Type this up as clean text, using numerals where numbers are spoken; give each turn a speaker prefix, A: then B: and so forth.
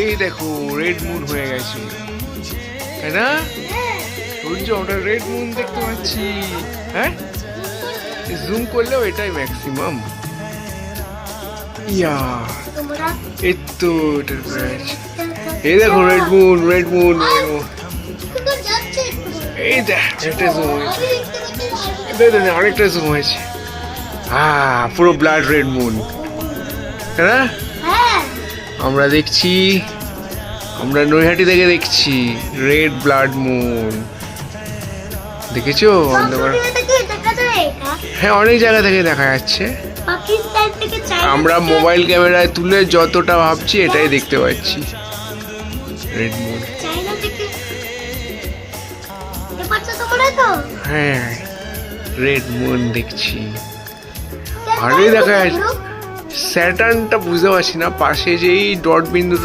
A: এই দেখো red moon হয়ে গেছে, তাই না? সূর্য, ওটা রেড মুন দেখতে পাচ্ছি। হ্যাঁ, জুম করলেও এটাই ম্যাক্সিমাম। ইয়া, এই তো এটার ব্যাচ। এই দেখো রেড মুন, রেড মুন। এই দেখ, একটা জুম হয়েছে, অনেকটা জুম হয়েছে। হ্যাঁ, পুরো ব্লাড রেড মুন, তাই না? আমরা দেখছি, আমরা নৈহাটি থেকে দেখছি রেড ব্লাড মুন। দেখেছো? হ্যাঁ, অনেক জায়গা থেকে দেখা যাচ্ছে। আমরা মোবাইল ক্যামেরায় তুলে যতটা ভাবছি এটাই দেখতে পাচ্ছি, রেড মুন। হ্যাঁ, রেড মুন দেখছি, ভালোই দেখা যাচ্ছে। স্যাটার্নটা বুঝতে পারছি না, পাশে যেই ডট বিন্দু